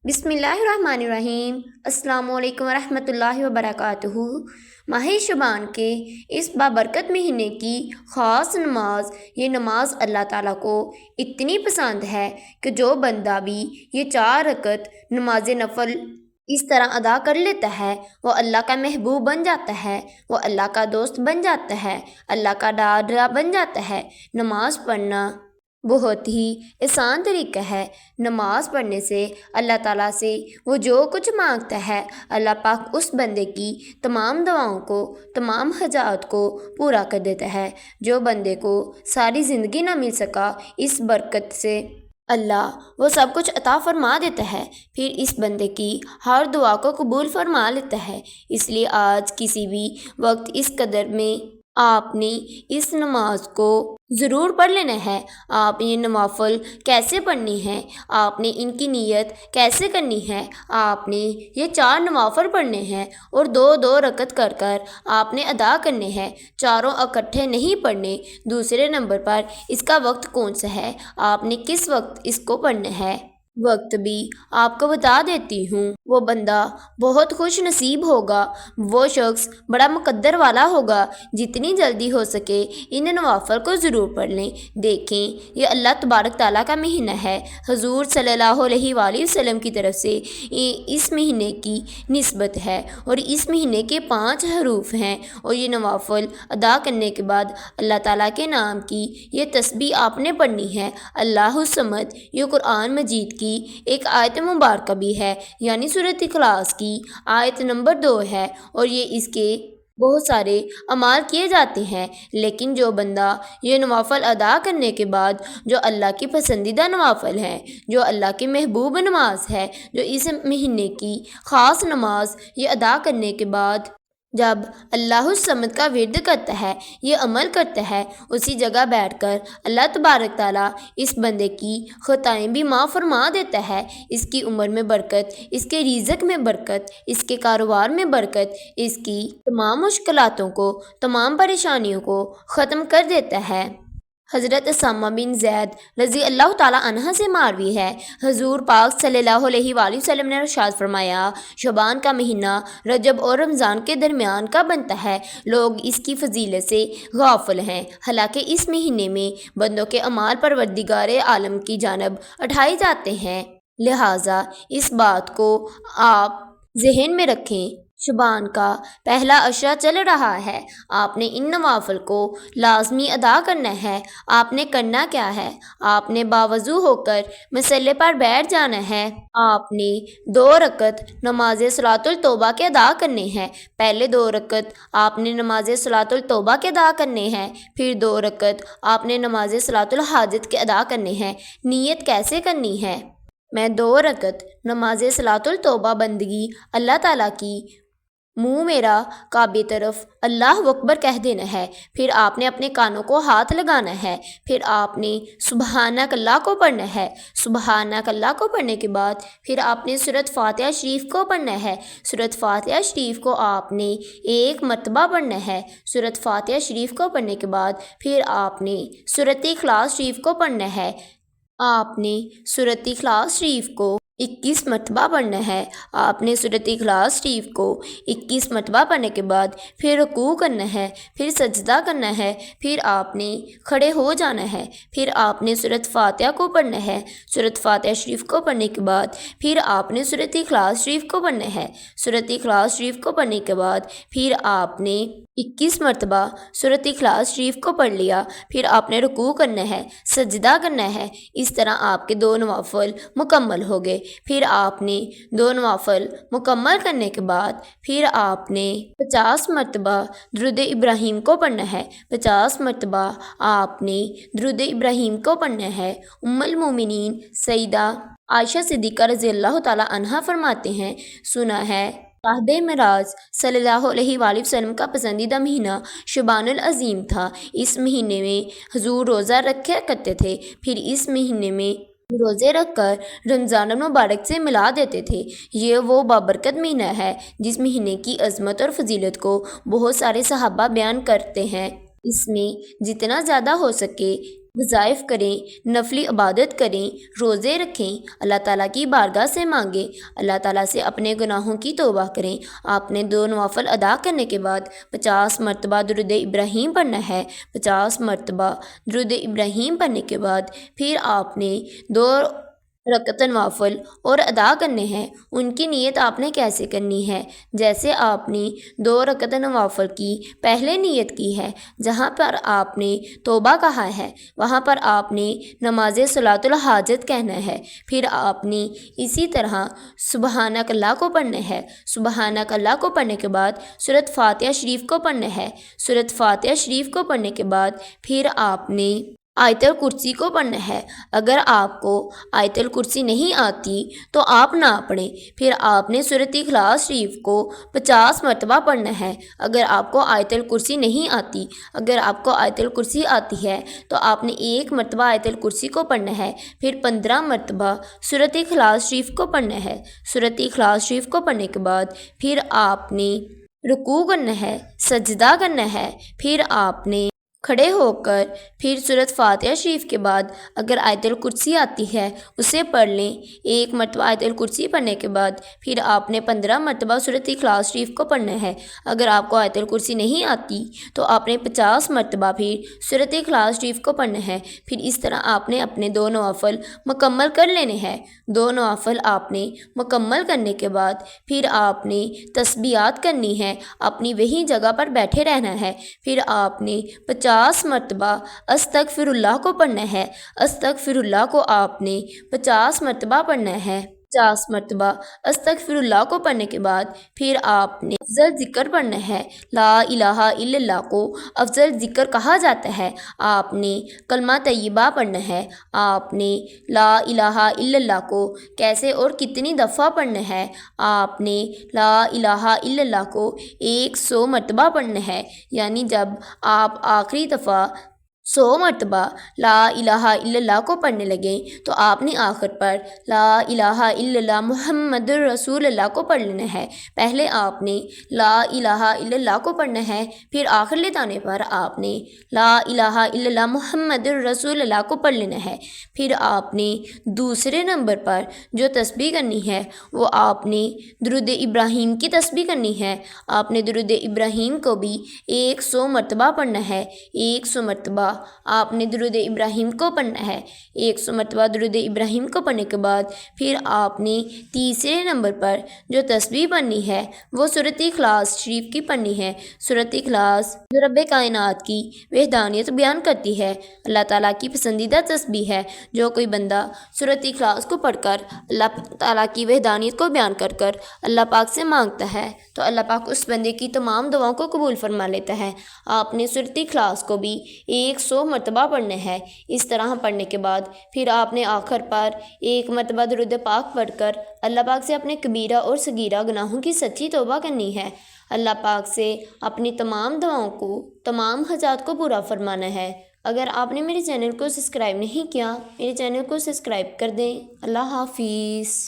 بسم اللہ الرحمن الرحیم۔ السلام علیکم ورحمۃ اللہ وبرکاتہ۔ ماہ شعبان کے اس بابرکت مہینے کی خاص نماز، یہ نماز اللہ تعالیٰ کو اتنی پسند ہے کہ جو بندہ بھی یہ 4 رکعت نماز نفل اس طرح ادا کر لیتا ہے وہ اللہ کا محبوب بن جاتا ہے، وہ اللہ کا دوست بن جاتا ہے، اللہ کا ڈاڈا بن جاتا ہے۔ نماز پڑھنا بہت ہی آسان طریقہ ہے۔ نماز پڑھنے سے اللہ تعالیٰ سے وہ جو کچھ مانگتا ہے اللہ پاک اس بندے کی تمام دعاؤں کو، تمام حاجات کو پورا کر دیتا ہے۔ جو بندے کو ساری زندگی نہ مل سکا، اس برکت سے اللہ وہ سب کچھ عطا فرما دیتا ہے، پھر اس بندے کی ہر دعا کو قبول فرما لیتا ہے۔ اس لیے آج کسی بھی وقت اس قدر میں آپ نے اس نماز کو ضرور پڑھ لینا ہے۔ آپ یہ نوافل کیسے پڑھنی ہے، آپ نے ان کی نیت کیسے کرنی ہے، آپ نے یہ 4 نوافل پڑھنے ہیں اور 2 رکعت کر کر آپ نے ادا کرنے ہیں، چاروں اکٹھے نہیں پڑھنے۔ دوسرے نمبر پر اس کا وقت کون سا ہے، آپ نے کس وقت اس کو پڑھنا ہے، وقت بھی آپ کو بتا دیتی ہوں۔ وہ بندہ بہت خوش نصیب ہوگا، وہ شخص بڑا مقدر والا ہوگا۔ جتنی جلدی ہو سکے ان نوافل کو ضرور پڑھ لیں۔ دیکھیں یہ اللہ تبارک تعالیٰ کا مہینہ ہے، حضور صلی اللہ علیہ وآلہ وسلم کی طرف سے اس مہینے کی نسبت ہے اور اس مہینے کے 5 حروف ہیں، اور یہ نوافل ادا کرنے کے بعد اللہ تعالیٰ کے نام کی یہ تسبیح آپ نے پڑھنی ہے، اللہ الصمد۔ یہ قرآن مجید کی ایک آیت مبارکہ بھی ہے، یعنی سورۃ اخلاص کی آیت نمبر 2 ہے، اور یہ اس کے بہت سارے اعمال کیے جاتے ہیں۔ لیکن جو بندہ یہ نوافل ادا کرنے کے بعد، جو اللہ کی پسندیدہ نوافل ہیں، جو اللہ کی محبوب نماز ہے، جو اس مہینے کی خاص نماز، یہ ادا کرنے کے بعد جب اللہ الصمد کا ورد کرتا ہے، یہ عمل کرتا ہے، اسی جگہ بیٹھ کر اللہ تبارک تعالیٰ اس بندے کی خطائیں بھی معاف فرما دیتا ہے، اس کی عمر میں برکت، اس کے رزق میں برکت، اس کے کاروبار میں برکت، اس کی تمام مشکلاتوں کو، تمام پریشانیوں کو ختم کر دیتا ہے۔ حضرت اسامہ بن زید رضی اللہ تعالیٰ عنہ سے مروی ہے، حضور پاک صلی اللہ علیہ وآلہ وسلم نے ارشاد فرمایا، شعبان کا مہینہ رجب اور رمضان کے درمیان کا بنتا ہے، لوگ اس کی فضیلت سے غافل ہیں، حالانکہ اس مہینے میں بندوں کے اعمال پروردگار عالم کی جانب اٹھائے جاتے ہیں، لہٰذا اس بات کو آپ ذہن میں رکھیں۔ شعبان کا پہلا عشرہ چل رہا ہے، آپ نے ان نوافل کو لازمی ادا کرنا ہے۔ آپ نے کرنا کیا ہے، آپ نے باوضو ہو کر مصلی پر بیٹھ جانا ہے۔ آپ نے 2 رکعت نماز صلاۃ التوبہ کے ادا کرنے ہیں۔ پہلے 2 رکعت آپ نے نماز صلاۃ التوبہ کے ادا کرنے ہیں، پھر 2 رکعت آپ نے نماز صلاۃ الحاجت کے ادا کرنے ہیں۔ نیت کیسے کرنی ہے، میں 2 رکعت نماز صلاۃ التوبہ بندگی اللہ تعالیٰ کی، منہ میرا کعبے طرف اللہ اکبر کہہ دینا ہے، پھر آپ نے اپنے کانوں کو ہاتھ لگانا ہے، پھر آپ نے سبحانک اللہ کو پڑھنا ہے۔ سبحانک اللہ کو پڑھنے کے بعد پھر آپ نے سورۃ فاتحہ شریف کو پڑھنا ہے۔ سورۃ فاتحہ شریف کو آپ نے 1 مرتبہ پڑھنا ہے۔ سورۃ فاتحہ شریف کو پڑھنے کے بعد پھر آپ نے سورۃ اخلاص شریف کو پڑھنا ہے۔ آپ نے سورۃ اخلاص شریف کو 21 مرتبہ پڑھنا ہے۔ آپ نے سورۃ اخلاص شریف کو 21 مرتبہ پڑھنے کے بعد پھر رکوع کرنا ہے، پھر سجدہ کرنا ہے، پھر آپ نے کھڑے ہو جانا ہے، پھر آپ نے سورۃ فاتحہ کو پڑھنا ہے۔ سورۃ فاتحہ شریف کو پڑھنے کے بعد پھر آپ نے سورۃ اخلاص شریف کو پڑھنا ہے۔ سورۃ اخلاص شریف کو پڑھنے کے بعد پھر آپ نے 21 مرتبہ سورۃ اخلاص شریف کو پڑھ لیا، پھر آپ نے رکوع کرنا ہے، سجدہ کرنا ہے۔ اس طرح آپ کے 2 نوافل مکمل ہو گئے۔ پھر آپ نے 2 نوافل مکمل کرنے کے بعد پھر آپ نے 50 مرتبہ درود ابراہیم کو پڑھنا ہے۔ 50 مرتبہ آپ نے درود ابراہیم کو پڑھنا ہے۔ ام المومنین سیدہ عائشہ صدیقہ رضی اللہ تعالیٰ عنہا فرماتے ہیں، سنا ہے صاحب معراج صلی اللہ علیہ وآلہ وسلم کا پسندیدہ مہینہ شعبان العظیم تھا۔ اس مہینے میں حضور روزہ رکھا کرتے تھے، پھر اس مہینے میں روزے رکھ کر رمضان المبارک سے ملا دیتے تھے۔ یہ وہ بابرکت مہینہ ہے جس مہینے کی عظمت اور فضیلت کو بہت سارے صحابہ بیان کرتے ہیں۔ اس میں جتنا زیادہ ہو سکے وظائف کریں، نفلی عبادت کریں، روزے رکھیں، اللہ تعالیٰ کی بارگاہ سے مانگیں، اللہ تعالیٰ سے اپنے گناہوں کی توبہ کریں۔ آپ نے 2 نوافل ادا کرنے کے بعد 50 مرتبہ درود ابراہیم پڑھنا ہے۔ 50 مرتبہ درود ابراہیم پڑھنے کے بعد پھر آپ نے 2 رکعت نوافل اور ادا کرنے ہیں۔ ان کی نیت آپ نے کیسے کرنی ہے؟ جیسے آپ نے 2 رکعت نوافل کی پہلے نیت کی ہے، جہاں پر آپ نے توبہ کہا ہے وہاں پر آپ نے نماز صلاۃ الحاجت کہنا ہے۔ پھر آپ نے اسی طرح سبحانک اللہ کو پڑھنا ہے۔ سبحانک اللہ کو پڑھنے کے بعد سورۃ فاتحہ شریف کو پڑھنا ہے۔ سورۃ فاتحہ شریف کو پڑھنے کے بعد پھر آپ نے آیت الکرسی کو پڑھنا ہے۔ اگر آپ کو آیت الکرسی نہیں آتی تو آپ نہ پڑھیں۔ پھر آپ نے سورۃ اخلاص شریف کو 50 مرتبہ پڑھنا ہے۔ اگر آپ کو آیت الکرسی نہیں آتی، اگر آپ کو آیت الکرسی آتی ہے تو آپ نے 1 مرتبہ آیت الکرسی کو پڑھنا ہے۔ پھر 15 مرتبہ سورۃ اخلاص شریف کو پڑھنا ہے۔ سورۃ اخلاص شریف کو پڑھنے کے بعد پھر آپ نے رکوع کرنا ہے، سجدہ کرنا ہے۔ پھر آپ نے کھڑے ہو کر پھر سورۃ فاتحہ شریف کے بعد اگر آیت الکرسی آتی ہے اسے پڑھ لیں۔ 1 مرتبہ آیت الکرسی پڑھنے کے بعد پھر آپ نے 15 مرتبہ سورۃ اخلاص شریف کو پڑھنا ہے۔ اگر آپ کو آیت الکرسی نہیں آتی تو آپ نے 50 مرتبہ پھر سورۃ اخلاص شریف کو پڑھنا ہے۔ پھر اس طرح آپ نے اپنے 2 نوافل مکمل کر لینے ہیں۔ 2 نوافل آپ نے مکمل کرنے کے بعد پھر آپ نے تسبیحات کرنی ہے، اپنی وہی جگہ پر بیٹھے رہنا ہے۔ پھر آپ نے 50 مرتبہ استغفر اللہ کو پڑھنا ہے۔ استغفر اللہ کو آپ نے 50 مرتبہ پڑھنا ہے۔ 50 مرتبہ استغفر اللہ کو پڑھنے کے بعد پھر آپ نے افضل ذکر پڑھنا ہے۔ لا الہ الا اللہ کو افضل ذکر کہا جاتا ہے۔ آپ نے کلمہ طیبہ پڑھنا ہے۔ آپ نے لا الہ الا اللہ کو کیسے اور کتنی دفعہ پڑھنا ہے؟ آپ نے لا الہ الا اللہ کو 100 مرتبہ پڑھنا ہے، یعنی جب آپ آخری دفعہ 100 مرتبہ لا الہ الا اللہ کو پڑھنے لگیں تو آپ نے آخر پر لا الہ الا اللہ محمد الرسول اللہ کو پڑھ لینا ہے۔ پہلے آپ نے لا الہ الا اللہ کو پڑھنا ہے، پھر آخر لٹانے پر آپ نے لا الہ الا اللہ محمد الرسول اللہ کو پڑھ لینا ہے۔ پھر آپ نے دوسرے نمبر پر جو تسبیح کرنی ہے وہ آپ نے درود ابراہیم کی تسبیح کرنی ہے۔ آپ نے درود ابراہیم کو بھی 100 مرتبہ پڑھنا ہے۔ 100 مرتبہ آپ نے درود ابراہیم کو پڑھنا ہے۔ 100 مرتبہ درود ابراہیم کو پڑھنے کے بعد پھر آپ نے تیسرے نمبر پر جو تسبیح پڑھنی ہے وہ سورۃ اخلاص شریف کی پڑھنی ہے۔ سورۃ اخلاص جو رب کائنات کی وحدانیت بیان کرتی ہے، اللہ تعالیٰ کی پسندیدہ تسبیح ہے۔ جو کوئی بندہ سورۃ اخلاص کو پڑھ کر اللہ تعالیٰ کی وحدانیت کو بیان کر کر اللہ پاک سے مانگتا ہے تو اللہ پاک اس بندے کی تمام دعاؤں کو قبول فرما لیتا ہے۔ آپ نے سورۃ اخلاص کو بھی 100 مرتبہ پڑھنا ہے۔ اس طرح پڑھنے کے بعد پھر آپ نے آخر پر 1 مرتبہ درود پاک پڑھ کر اللہ پاک سے اپنے کبیرہ اور صغیرہ گناہوں کی سچی توبہ کرنی ہے۔ اللہ پاک سے اپنی تمام دعاؤں کو، تمام حاجات کو پورا فرمانا ہے۔ اگر آپ نے میرے چینل کو سبسکرائب نہیں کیا، میرے چینل کو سبسکرائب کر دیں۔ اللہ حافظ۔